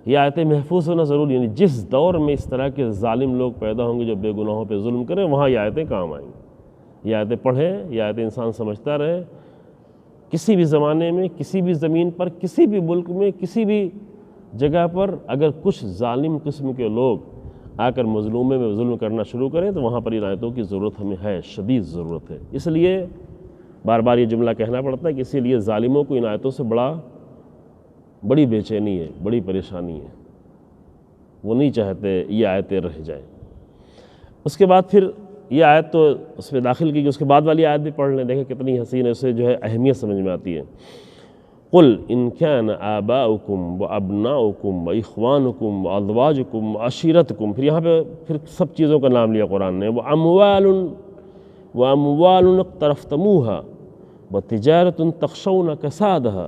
یہ آیتیں محفوظ ہونا ضروری، یعنی جس دور میں اس طرح کے ظالم لوگ پیدا ہوں گے جو بے گناہوں پہ ظلم کریں، وہاں یہ آیتیں کام آئیں گی۔ یہ آیتیں پڑھیں، یہ آیتیں انسان سمجھتا رہے، کسی بھی زمانے میں، کسی بھی زمین پر، کسی بھی ملک میں، کسی بھی جگہ پر اگر کچھ ظالم قسم کے لوگ آ کر مظلومے میں ظلم کرنا شروع کریں تو وہاں پر ان آیتوں کی ضرورت ہمیں ہے، شدید ضرورت ہے۔ اس لیے بار بار یہ جملہ کہنا پڑتا ہے کہ اسی لیے ظالموں کو ان آیتوں سے بڑی بے چینی ہے، بڑی پریشانی ہے، وہ نہیں چاہتے یہ آیتیں رہ جائیں۔ اس کے بعد پھر یہ آیت تو اس میں داخل کی گئی، اس کے بعد والی آیت بھی پڑھ لیں، دیکھیں کتنی حسین ہے، اس سے جو ہے اہمیت سمجھ میں آتی ہے۔ قُلْ إِنْ كَانَ آبَاؤُكُمْ وَأَبْنَاؤُكُمْ وَإِخْوَانُكُمْ وَأَزْوَاجُكُمْ وَعَشِيرَتُكُمْ، پھر یہاں پہ پھر سب چیزوں کا نام لیا قرآن نے، وَأَمْوَالٌ اقْتَرَفْتُمُوهَا وَتِجَارَةٌ تَخْشَوْنَ كَسَادَهَا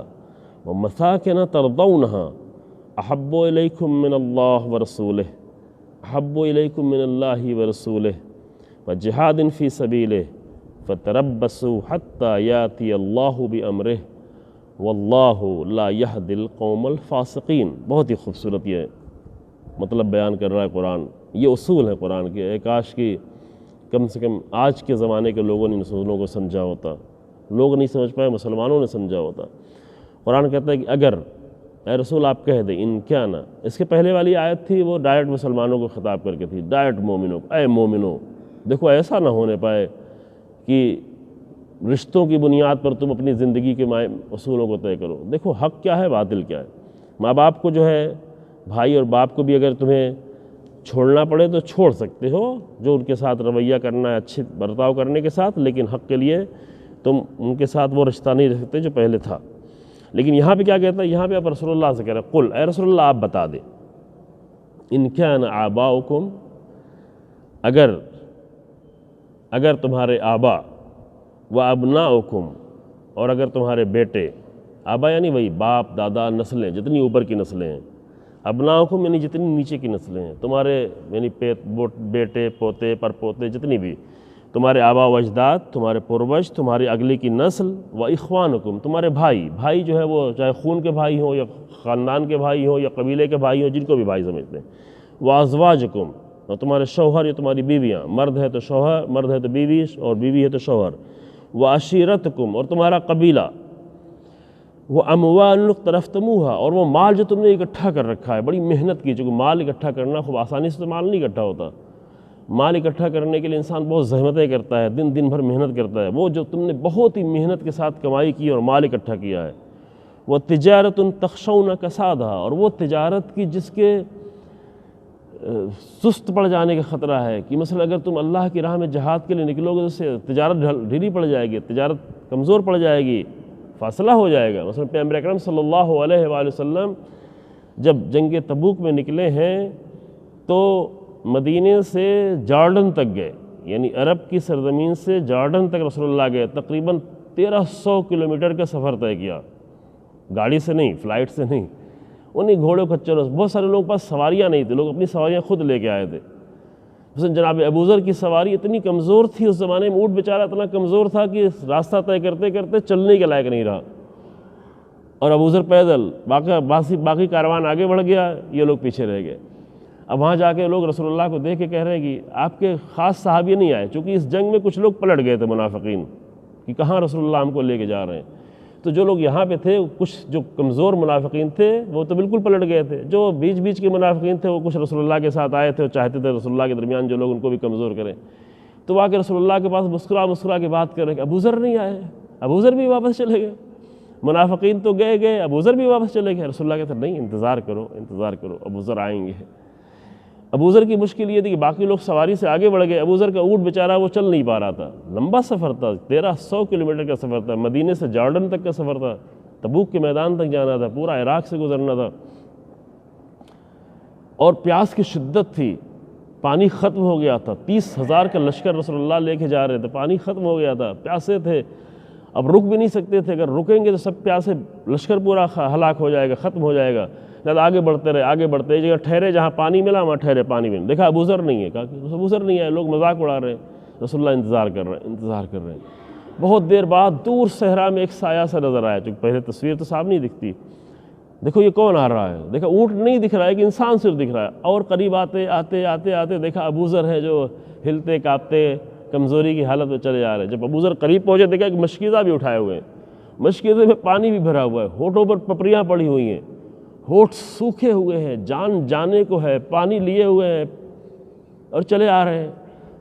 وَمَسَاكِنَ تَرْضَوْنَهَا أَحَبُّ إِلَيْكُمْ مِنَ اللَّهِ وَرَسُولِهِ حب الیکم من اللہ ورسولہ وجہاد فی سبیلہ فتربصوا حتی یاتی اللہ بامرہ واللہ لا یہدی القوم الفاسقین۔ بہت ہی خوبصورت یہ مطلب بیان کر رہا ہے قرآن۔ یہ اصول ہے قرآن کے، کاش کہ کم سے کم آج کے زمانے کے لوگوں نے ان اصولوں کو سمجھا ہوتا۔ لوگ نہیں سمجھ پائے، مسلمانوں نے سمجھا ہوتا۔ قرآن کہتا ہے کہ اگر اے رسول آپ کہہ دیں ان کیا نہ، اس کے پہلے والی آیت تھی وہ ڈائریکٹ مسلمانوں کو خطاب کر کے تھی، ڈائریکٹ مومنوں، اے مومنوں دیکھو ایسا نہ ہونے پائے کہ رشتوں کی بنیاد پر تم اپنی زندگی کے اصولوں کو طے کرو۔ دیکھو حق کیا ہے، باطل کیا ہے۔ ماں باپ کو جو ہے، بھائی اور باپ کو بھی اگر تمہیں چھوڑنا پڑے تو چھوڑ سکتے ہو، جو ان کے ساتھ رویہ کرنا ہے اچھے برتاؤ کرنے کے ساتھ، لیکن حق کے لیے تم ان کے ساتھ وہ رشتہ نہیں رکھ سکتے جو پہلے تھا۔ لیکن یہاں پہ کیا کہتا ہے، یہاں پہ آپ رسول اللہ سے کہہ رہے ہیں قل، اے رسول اللہ آپ بتا دیں ان کان آباؤکم، اگر تمہارے آبا و ابناؤکم، اور اگر تمہارے بیٹے، آبا یعنی وہی باپ دادا نسلیں جتنی اوپر کی نسلیں ہیں، ابناؤکم یعنی جتنی نیچے کی نسلیں ہیں، تمہارے یعنی بیٹے پوتے پر پوتے جتنی بھی، تمہارے آبا و اجداد، تمہارے پروج، تمہاری اگلی کی نسل، و اخوانکم تمہارے بھائی جو ہے وہ چاہے خون کے بھائی ہوں یا خاندان کے بھائی ہوں یا قبیلے کے بھائی ہوں، جن کو بھی بھائی سمجھتے ہیں، و ازواجکم اور تمہارے شوہر یا تمہاری بیویاں، مرد ہے تو شوہر، مرد ہے تو بیوی، اور بیوی ہے تو شوہر، و عشیرتکم اور تمہارا قبیلہ، وہ اموال اقترفتموہا اور وہ مال جو تم نے اکٹھا کر رکھا ہے، بڑی محنت کی، چونکہ مال اکٹھا کرنا خوب آسانی سے تو مال نہیں اکٹھا ہوتا، مال اکٹھا کرنے کے لیے انسان بہت زحمتیں کرتا ہے، دن بھر محنت کرتا ہے، وہ جو تم نے بہت ہی محنت کے ساتھ کمائی کی اور مال اکٹھا کیا ہے، وہ تجارت تخشون کسادہا اور وہ تجارت کی جس کے سست پڑ جانے کا خطرہ ہے، کہ مثلا اگر تم اللہ کی راہ میں جہاد کے لیے نکلو گے تو اس سے تجارت ڈھیلی پڑ جائے گی، تجارت کمزور پڑ جائے گی، فاصلہ ہو جائے گا۔ مثلا پیغمبر اکرم صلی اللہ علیہ وآلہ وسلم جب جنگ تبوک میں نکلے ہیں تو مدینے سے جارڈن تک گئے، یعنی عرب کی سرزمین سے جارڈن تک رسول اللہ گئے، تقریباً 1300 کلومیٹر کا سفر طے کیا، گاڑی سے نہیں، فلائٹ سے نہیں، انہیں گھوڑوں کچروں سے۔ بہت سارے لوگوں کے پاس سواریاں نہیں تھیں، لوگ اپنی سواریاں خود لے کے آئے تھے۔ مثلا جناب ابوذر کی سواری اتنی کمزور تھی اس زمانے میں، اونٹ بیچارہ اتنا کمزور تھا کہ راستہ طے کرتے کرتے چلنے کے لائق نہیں رہا، اور ابوذر پیدل، باقی کاروان آگے بڑھ گیا، یہ لوگ پیچھے رہ گئے۔ اب وہاں جا کے لوگ رسول اللہ کو دیکھ کے کہہ رہے ہیں کہ آپ کے خاص صحابی نہیں آئے، چونکہ اس جنگ میں کچھ لوگ پلٹ گئے تھے منافقین، کہ کہاں رسول اللہ ہم کو لے کے جا رہے ہیں۔ تو جو لوگ یہاں پہ تھے، کچھ جو کمزور منافقین تھے وہ تو بالکل پلٹ گئے تھے، جو بیچ کے منافقین تھے وہ کچھ رسول اللہ کے ساتھ آئے تھے اور چاہتے تھے رسول اللہ کے درمیان جو لوگ ان کو بھی کمزور کریں، تو وہ آ کے رسول اللہ کے پاس مسکرا کے بات کر رہے کہ ابوذر نہیں آئے، ابوذر بھی واپس چلے گئے، منافقین تو گئے، ابوذر بھی واپس چلے گئے۔ رسول اللہ کہتے ہیں نہیں، انتظار کرو، ابوذر آئیں گے۔ ابوذر کی مشکل یہ تھی کہ باقی لوگ سواری سے آگے بڑھ گئے، ابوذر کا اونٹ بیچارہ وہ چل نہیں پا رہا تھا، لمبا سفر تھا، 1300 کلومیٹر کا سفر تھا، مدینے سے جارڈن تک کا سفر تھا، تبوک کے میدان تک جانا تھا، پورا عراق سے گزرنا تھا، اور پیاس کی شدت تھی، پانی ختم ہو گیا تھا، 30,000 کا لشکر رسول اللہ لے کے جا رہے تھے، پانی ختم ہو گیا تھا، پیاسے تھے، اب رک بھی نہیں سکتے تھے، اگر رکیں گے تو سب پیاسے، لشکر پورا ہلاک ہو جائے گا، ختم ہو جائے گا، لہذا آگے بڑھتے ایک جگہ ٹھہرے، جہاں پانی ملا وہاں ٹھہرے، پانی میں دیکھا ابوذر نہیں ہے، کہا کہ ابوذر نہیں ہے، لوگ مذاق اڑا رہے ہیں، رسول اللہ انتظار کر رہے ہیں۔ بہت دیر بعد دور صحرا میں ایک سایہ سا نظر آیا، چونکہ پہلے تصویر تو صاف نہیں دکھتی، دیکھو یہ کون آ رہا ہے، دیکھا اونٹ نہیں دکھ رہا ہے کہ انسان صرف دکھ رہا ہے، اور قریب آتے دیکھا ابوذر ہے جو ہلتے کاپتے کمزوری کی حالت میں چلے جا رہے ہیں۔ جب ابوذر قریب پہنچے دیکھا کہ مشکیزہ بھی اٹھائے ہوئے ہیں، مشکیزے میں پانی بھی بھرا ہوا ہے، ہونٹوں پر پپڑیاں پڑی ہوئی ہیں، ہونٹ سوکھے ہوئے ہیں، جان جانے کو ہے، پانی لیے ہوئے ہیں اور چلے آ رہے ہیں۔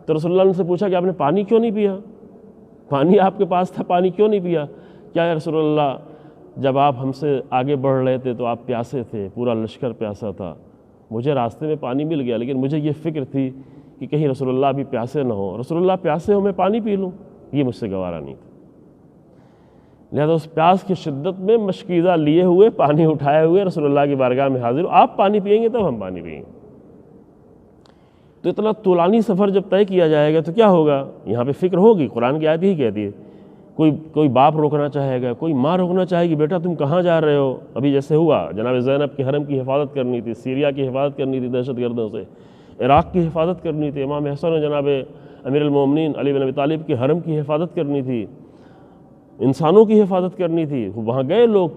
تو رسول اللہ نے سے پوچھا کہ آپ نے پانی کیوں نہیں پیا؟ پانی آپ کے پاس تھا، پانی کیوں نہیں پیا؟ کیا یا رسول اللہ، جب آپ ہم سے آگے بڑھ رہے تھے تو آپ پیاسے تھے، پورا لشکر پیاسا تھا، مجھے راستے میں پانی مل گیا، لیکن مجھے یہ فکر تھی کہ کہیں رسول اللہ بھی پیاسے نہ ہوں، رسول اللہ پیاسے ہوں میں پانی پی لوں، یہ مجھ سے گوارا نہیں تھا۔ لہذا اس پیاس کی شدت میں مشکیزہ لیے ہوئے، پانی اٹھائے ہوئے رسول اللہ کی بارگاہ میں حاضر ہو، آپ پانی پئیں گے تب ہم پانی پئیں گے۔ تو اتنا طولانی سفر جب طے کیا جائے گا تو کیا ہوگا؟ یہاں پہ فکر ہوگی، قرآن کی آیت ہی کہتی ہے، کوئی باپ روکنا چاہے گا، کوئی ماں روکنا چاہے گی، بیٹا تم کہاں جا رہے ہو؟ ابھی جیسے ہوا جناب زینب کی حرم کی حفاظت کرنی تھی، سیریا کی حفاظت کرنی تھی دہشت گردوں سے، عراق کی حفاظت کرنی تھی، امام حسن و جناب امیر المومنین علی بن ابی طالب کے حرم کی حفاظت کرنی تھی، انسانوں کی حفاظت کرنی تھی۔ وہاں گئے لوگ،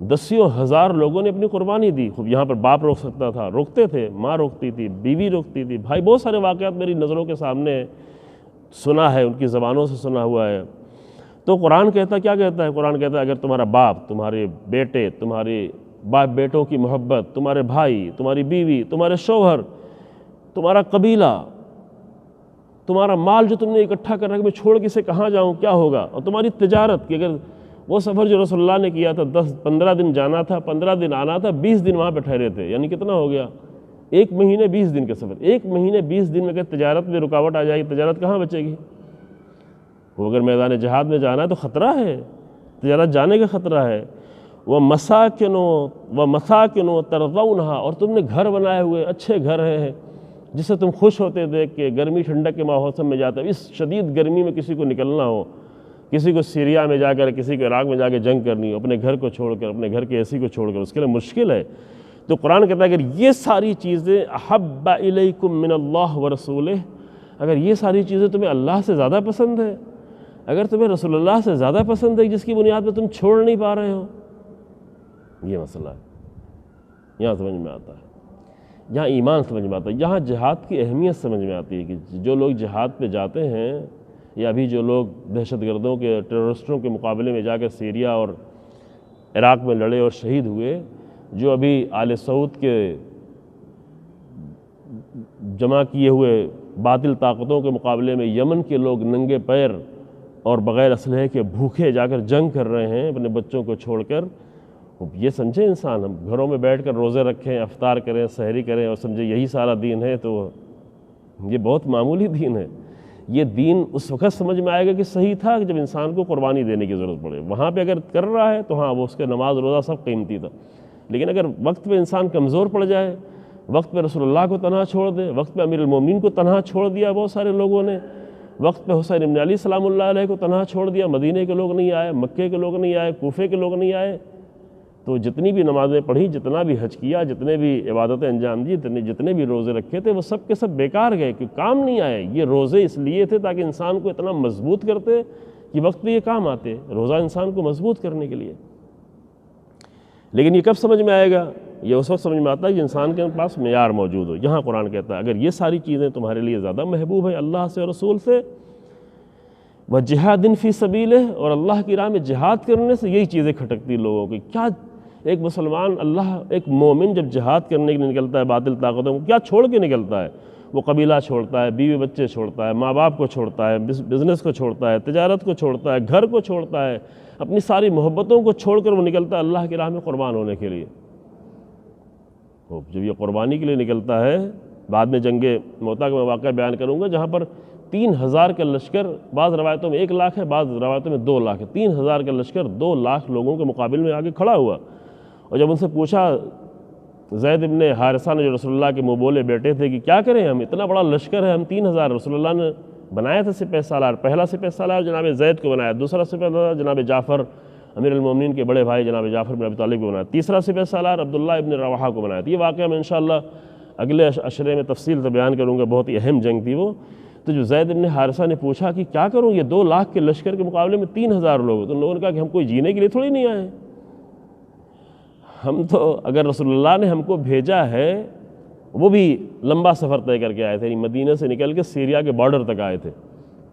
دسیوں ہزار لوگوں نے اپنی قربانی دی۔ خوب یہاں پر باپ روک سکتا تھا، روکتے تھے، ماں روکتی تھی، بیوی روکتی تھی، بھائی، بہت سارے واقعات میری نظروں کے سامنے سنا ہے، ان کی زبانوں سے سنا ہوا ہے۔ تو قرآن کہتا کیا کہتا ہے؟ قرآن کہتا ہے اگر تمہارا باپ، تمہارے بیٹے، تمہارے باپ بیٹوں کی محبت، تمہارے بھائی، تمہاری بیوی، تمہارے شوہر، تمہارا قبیلہ، تمہارا مال جو تم نے اکٹھا کر رکھا، میں چھوڑ کے اسے کہاں جاؤں، کیا ہوگا، اور تمہاری تجارت، کہ اگر وہ سفر جو رسول اللہ نے کیا تھا 15 دن جانا تھا، 15 دن آنا تھا، 20 دن وہاں پہ ٹھہرے تھے، یعنی کتنا ہو گیا؟ 1 مہینے 20 دن کا سفر۔ 1 مہینے 20 دن میں اگر تجارت میں رکاوٹ آ جائے گی، تجارت کہاں بچے گی؟ وہ اگر میدان جہاد میں جانا ہے تو خطرہ ہے، تجارت جانے کا خطرہ ہے۔ وَمَسَاكِنُ تَرْضَوْنَهَا، اور تم نے گھر بنائے ہوئے، اچھے گھر ہیں جس سے تم خوش ہوتے دیکھ کے، گرمی ٹھنڈک کے موسم میں جاتے، اس شدید گرمی میں کسی کو نکلنا ہو، کسی کو سیریا میں جا کر، کسی کو عراق میں جا کے جنگ کرنی ہو، اپنے گھر کو چھوڑ کر، اپنے گھر کے اے سی کو چھوڑ کر، اس کے لیے مشکل ہے۔ تو قرآن کہتا ہے اگر یہ ساری چیزیں احب الیکم من اللہ ورسولہ، اگر یہ ساری چیزیں تمہیں اللہ سے زیادہ پسند ہے، اگر تمہیں رسول اللہ سے زیادہ پسند ہے جس کی بنیاد پہ تم چھوڑ نہیں پا رہے ہو، یہ مسئلہ ہے۔ یہاں سمجھ میں آتا ہے، یہاں ایمان سمجھ میں آتا ہے، یہاں جہاد کی اہمیت سمجھ میں آتی ہے کہ جو لوگ جہاد پہ جاتے ہیں، یا ابھی جو لوگ دہشت گردوں کے، ٹیررسٹوں کے مقابلے میں جا کر سیریا اور عراق میں لڑے اور شہید ہوئے، جو ابھی آل سعود کے جمع کیے ہوئے باطل طاقتوں کے مقابلے میں یمن کے لوگ ننگے پیر اور بغیر اسلحے کے بھوکے جا کر جنگ کر رہے ہیں اپنے بچوں کو چھوڑ کر، یہ سمجھے انسان ہم گھروں میں بیٹھ کر روزے رکھیں، افطار کریں، سحری کریں اور سمجھے یہی سارا دین ہے، تو یہ بہت معمولی دین ہے۔ یہ دین اس وقت سمجھ میں آئے گا کہ صحیح تھا کہ جب انسان کو قربانی دینے کی ضرورت پڑے، وہاں پہ اگر کر رہا ہے تو ہاں وہ اس کے نماز روزہ سب قیمتی تھا، لیکن اگر وقت پہ انسان کمزور پڑ جائے، وقت پہ رسول اللہ کو تنہا چھوڑ دے، وقت پہ امیر المومنین کو تنہا چھوڑ دیا بہت سارے لوگوں نے، وقت پہ حسین ابن علی سلام اللہ علیہ کو تنہا چھوڑ دیا، مدینے کے لوگ نہیں آئے، مکے کے لوگ نہیں آئے، کوفے کے لوگ نہیں آئے، تو جتنی بھی نمازیں پڑھی، جتنا بھی حج کیا، جتنے بھی عبادتیں انجام دی، جتنے بھی روزے رکھے تھے، وہ سب کے سب بیکار گئے، کہ کام نہیں آئے۔ یہ روزے اس لیے تھے تاکہ انسان کو اتنا مضبوط کرتے کہ وقت پہ یہ کام آتے، روزہ انسان کو مضبوط کرنے کے لیے۔ لیکن یہ کب سمجھ میں آئے گا؟ یہ اس وقت سمجھ میں آتا ہے کہ انسان کے پاس معیار موجود ہو۔ یہاں قرآن کہتا ہے اگر یہ ساری چیزیں تمہارے لیے زیادہ محبوب ہے اللہ سے اور رسول سے، وَجِہَادٍ فِي سَبِيلِهِ، اور اللہ کی راہ میں جہاد کرنے سے یہی چیزیں کھٹکتی لوگوں کی۔ کیا ایک مسلمان، ایک مومن جب جہاد کرنے کے لیے نکلتا ہے باطل طاقتوں کو، کیا چھوڑ کے نکلتا ہے؟ وہ قبیلہ چھوڑتا ہے، بیوی بچے چھوڑتا ہے، ماں باپ کو چھوڑتا ہے، بزنس کو چھوڑتا ہے، تجارت کو چھوڑتا ہے، گھر کو چھوڑتا ہے، اپنی ساری محبتوں کو چھوڑ کر وہ نکلتا ہے اللہ کی راہ میں قربان ہونے کے لیے۔ جب یہ قربانی کے لیے نکلتا ہے، بعد میں جنگ موتا کا میں واقعہ بیان کروں گا جہاں پر 3000 کا لشکر، بعض روایتوں میں 1 لاکھ ہے، بعض روایتوں میں 2 لاکھ ہے، 3000 کا لشکر 2 لاکھ لوگوں کے مقابل میں آگے کھڑا ہوا، اور جب ان سے پوچھا زید ابن حارثہ نے جو رسول اللہ کے منہ بولے بیٹے تھے کہ کیا کریں ہم، اتنا بڑا لشکر ہے، ہم 3000، رسول اللہ نے بنایا تھا سپہ سالار، پہلا سپہ سالار جناب زید کو بنایا، دوسرا سپہ سالار جناب جعفر امیر المومنین کے بڑے بھائی جناب جعفر بن ابی طالب کو بنایا، تیسرا سپہ سالار عبداللہ ابن رواحہ کو بنایا۔ یہ واقعہ میں انشاءاللہ اگلے عشرے میں تفصیل سے بیان کروں گا، بہت ہی اہم جنگ تھی وہ۔ تو جو زید ابن حارثہ نے پوچھا کہ کیا کروں، یہ 2 لاکھ کے لشکر کے مقابلے میں 3000 لوگ، تو ان لوگوں نے کہا کہ ہم کوئی جینے کے لیے تھوڑی نہیں آئے، ہم تو اگر رسول اللہ نے ہم کو بھیجا ہے، وہ بھی لمبا سفر طے کر کے آئے تھے، یعنی مدینہ سے نکل کے سیریا کے بارڈر تک آئے تھے،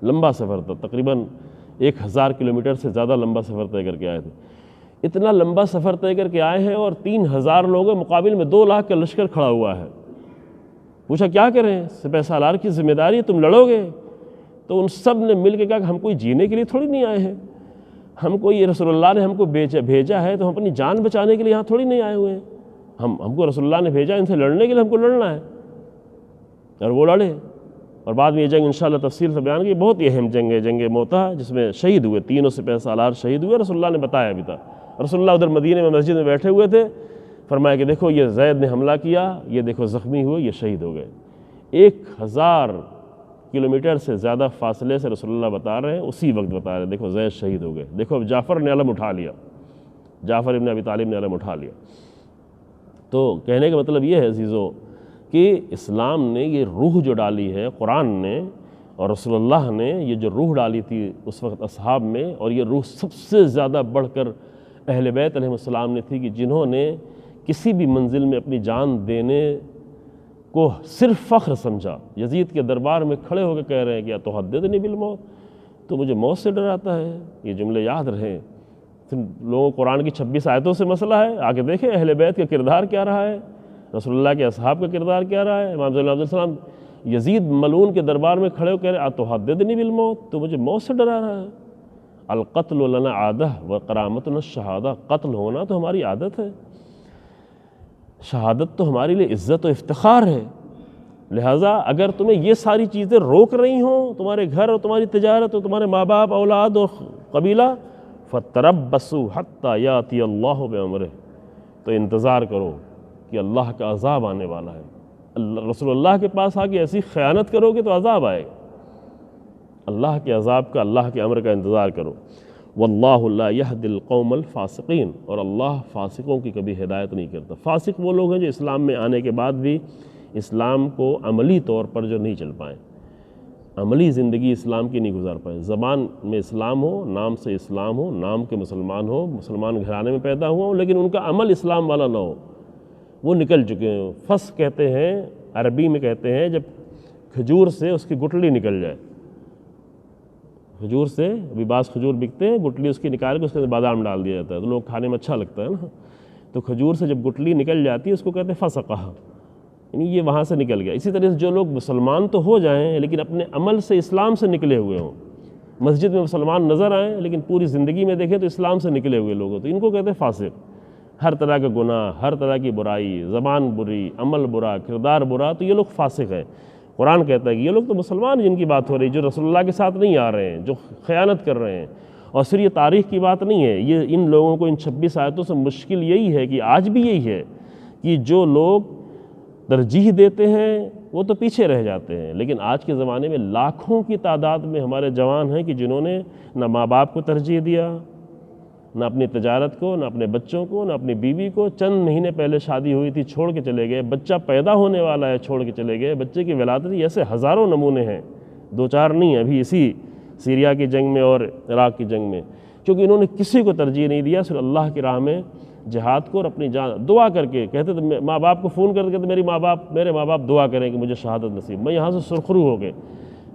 لمبا سفر تھا، تقریباً 1000 کلومیٹر سے زیادہ لمبا سفر طے کر کے آئے تھے۔ اتنا لمبا سفر طے کر کے آئے ہیں اور 3000 لوگوں کے مقابل میں 2 لاکھ کا لشکر کھڑا ہوا ہے۔ پوچھا کیا کریں، سپہ سالار کی ذمہ داری ہے، تم لڑو گے؟ تو ان سب نے مل کے کہا کہ ہم کوئی جینے کے لیے تھوڑی نہیں آئے ہیں، ہم کو یہ رسول اللہ نے ہم کو بھیجا ہے تو ہم اپنی جان بچانے کے لیے یہاں تھوڑی نہیں آئے ہوئے ہیں، ہم کو رسول اللہ نے بھیجا ان سے لڑنے کے لیے، ہم کو لڑنا ہے۔ اور وہ لڑے، اور بعد میں یہ جنگ انشاءاللہ تفصیل سے بیان کی، بہت ہی اہم جنگ ہے، جنگ موتا، جس میں شہید ہوئے، تینوں سپہ سالار شہید ہوئے، رسول اللہ نے بتایا بھی تھا۔ رسول اللہ ادھر مدینے میں مسجد میں بیٹھے ہوئے تھے، فرمایا کہ دیکھو یہ زید نے حملہ کیا، یہ دیکھو زخمی ہوئے، یہ شہید ہو گئے۔ 1000 کلومیٹر سے زیادہ فاصلے سے رسول اللہ بتا رہے ہیں، اسی وقت بتا رہے ہیں دیکھو زید شہید ہو گئے، دیکھو اب جعفر نے علم اٹھا لیا، جعفر ابن ابی طالب نے علم اٹھا لیا۔ تو کہنے کا مطلب یہ ہے عزیزو کہ اسلام نے یہ روح جو ڈالی ہے قرآن نے اور رسول اللہ نے یہ جو روح ڈالی تھی اس وقت اصحاب میں، اور یہ روح سب سے زیادہ بڑھ کر اہل بیت علیہ السلام نے تھی کہ جنہوں نے کسی بھی منزل میں اپنی جان دینے کو صرف فخر سمجھا۔ یزید کے دربار میں کھڑے ہو کے کہہ رہے ہیں کہ اتحدثنی بالموت، تو مجھے موت سے ڈراتا ہے۔ یہ جملے یاد رہیں۔ لوگوں قرآن کی 26 آیتوں سے مسئلہ ہے، آگے دیکھیں اہل بیت کا کردار کیا رہا ہے، رسول اللہ کے اصحاب کا کردار کیا رہا ہے۔ امام زین علیہ السلام یزید ملعون کے دربار میں کھڑے ہو کہہ رہے ہیں اتحدثنی بالموت، تو مجھے موت سے ڈرا رہا ہے۔ القتل لنا عادہ وکرامتنا الشہادہ، قتل ہونا تو ہماری عادت ہے، شہادت تو ہمارے لیے عزت و افتخار ہے۔ لہٰذا اگر تمہیں یہ ساری چیزیں روک رہی ہوں، تمہارے گھر اور تمہاری تجارت اور تمہارے ماں باپ اولاد اور قبیلہ، فَتَرَبَّصُوا حَتَّى يَأْتِيَ اللَّهُ بِأَمْرِهِ، تو انتظار کرو کہ اللہ کا عذاب آنے والا ہے۔ رسول اللہ کے پاس آ کے ایسی خیانت کرو گے تو عذاب آئے گا۔ اللہ کے عذاب کا، اللہ کے امر کا انتظار کرو۔ وَاللَّهُ لَا يَهْدِي الْقَوْمَ الْفَاسِقِينَ، اور اللہ فاسقوں کی کبھی ہدایت نہیں کرتا۔ فاسق وہ لوگ ہیں جو اسلام میں آنے کے بعد بھی اسلام کو عملی طور پر جو نہیں چل پائیں، عملی زندگی اسلام کی نہیں گزار پائے۔ زبان میں اسلام ہو، نام سے اسلام ہو، نام کے مسلمان ہو، مسلمان گھرانے میں پیدا ہوا ہو، لیکن ان کا عمل اسلام والا نہ ہو، وہ نکل چکے ہیں۔ فسق کہتے ہیں، عربی میں کہتے ہیں جب کھجور سے اس کی گٹلی نکل جائے۔ کھجور سے ابھی بعض کھجور بکتے ہیں، گٹلی اس کی نکال کے اس کے اندر بادام ڈال دیا جاتا ہے تو لوگ کھانے میں اچھا لگتا ہے نا۔ تو کھجور سے جب گٹلی نکل جاتی ہے اس کو کہتے ہیں فسقہ، یعنی یہ وہاں سے نکل گیا۔ اسی طرح سے جو لوگ مسلمان تو ہو جائیں لیکن اپنے عمل سے اسلام سے نکلے ہوئے ہوں، مسجد میں مسلمان نظر آئیں لیکن پوری زندگی میں دیکھیں تو اسلام سے نکلے ہوئے لوگ ہوں، تو ان کو کہتے ہیں فاسق۔ ہر طرح کا گناہ، ہر طرح کی برائی، زبان بری، عمل برا، کردار برا، تو یہ لوگ فاسق ہیں۔ قرآن کہتا ہے کہ یہ لوگ تو مسلمان ہیں جن کی بات ہو رہی، جو رسول اللہ کے ساتھ نہیں آ رہے ہیں، جو خیانت کر رہے ہیں۔ اور صرف یہ تاریخ کی بات نہیں ہے، یہ ان لوگوں کو ان 26 آیتوں سے مشکل یہی ہے کہ آج بھی یہی ہے کہ جو لوگ ترجیح دیتے ہیں وہ تو پیچھے رہ جاتے ہیں، لیکن آج کے زمانے میں لاکھوں کی تعداد میں ہمارے جوان ہیں کہ جنہوں نے نہ ماں باپ کو ترجیح دیا، نہ اپنی تجارت کو، نہ اپنے بچوں کو، نہ اپنی بیوی کو۔ چند مہینے پہلے شادی ہوئی تھی، چھوڑ کے چلے گئے، بچہ پیدا ہونے والا ہے، چھوڑ کے چلے گئے، بچے کی ولادت۔ ایسے ہزاروں نمونے ہیں، دو چار نہیں ہیں، ابھی اسی سیریا کی جنگ میں اور عراق کی جنگ میں، کیونکہ انہوں نے کسی کو ترجیح نہیں دیا، صرف اللہ کی راہ میں جہاد کو اور اپنی جان دعا کر کے کہتے تھے، ماں باپ کو فون کر کے میرے ماں باپ دعا کریں کہ مجھے شہادت نصیب۔ میں یہاں سے سرخرو ہو گئے،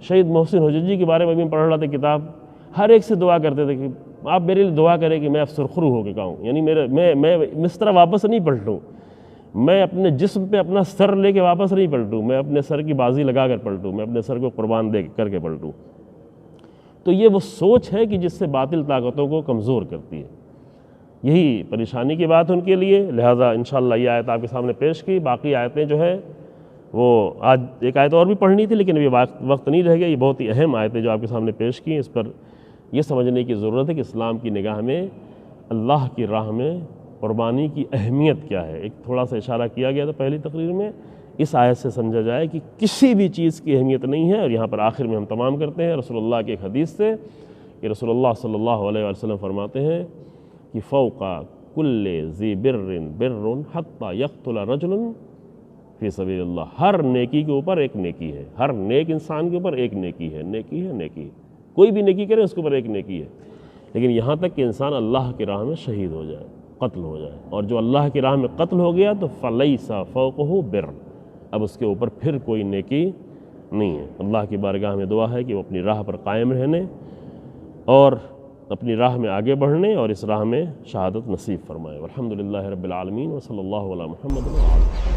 شہید محسن حججی کے بارے میں بھی پڑھ رہا تھا کتاب، ہر ایک سے دعا کرتے تھے کہ آپ میرے لیے دعا کریں کہ میں اب سرخرو ہو کے کہوں، یعنی میں اس طرح واپس نہیں پلٹوں، میں اپنے جسم پہ اپنا سر لے کے واپس نہیں پلٹوں، میں اپنے سر کی بازی لگا کر پلٹوں، میں اپنے سر کو قربان دے کر کے پلٹوں۔ تو یہ وہ سوچ ہے کہ جس سے باطل طاقتوں کو کمزور کرتی ہے، یہی پریشانی کی بات ان کے لیے۔ لہٰذا انشاءاللہ یہ آیت آپ کے سامنے پیش کی، باقی آیتیں جو ہے وہ آج ایک آیت اور بھی پڑھنی تھی لیکن ابھی وقت نہیں رہ گیا۔ یہ بہت ہی اہم آیتیں جو آپ کے سامنے پیش کی، اس پر یہ سمجھنے کی ضرورت ہے کہ اسلام کی نگاہ میں اللہ کی راہ میں قربانی کی اہمیت کیا ہے۔ ایک تھوڑا سا اشارہ کیا گیا تھا پہلی تقریر میں، اس آیت سے سمجھا جائے کہ کسی بھی چیز کی اہمیت نہیں ہے۔ اور یہاں پر آخر میں ہم تمام کرتے ہیں رسول اللہ کی ایک حدیث سے کہ رسول اللہ صلی اللہ علیہ وسلم فرماتے ہیں کہ فوق کل ذی بر بر حتی یقتل رجل فی سبیل اللہ، ہر نیکی کے اوپر ایک نیکی ہے، ہر نیک انسان کے اوپر ایک نیکی ہے، نیکی ہے، نیکی ہے، کوئی بھی نیکی کرے اس کے اوپر ایک نیکی ہے، لیکن یہاں تک کہ انسان اللہ کی راہ میں شہید ہو جائے، قتل ہو جائے، اور جو اللہ کی راہ میں قتل ہو گیا تو فلیس فوقہ بر، اب اس کے اوپر پھر کوئی نیکی نہیں ہے۔ اللہ کی بارگاہ میں دعا ہے کہ وہ اپنی راہ پر قائم رہنے اور اپنی راہ میں آگے بڑھنے اور اس راہ میں شہادت نصیب فرمائے۔ والحمدللہ رب العالمین، وصلی اللہ علی محمد۔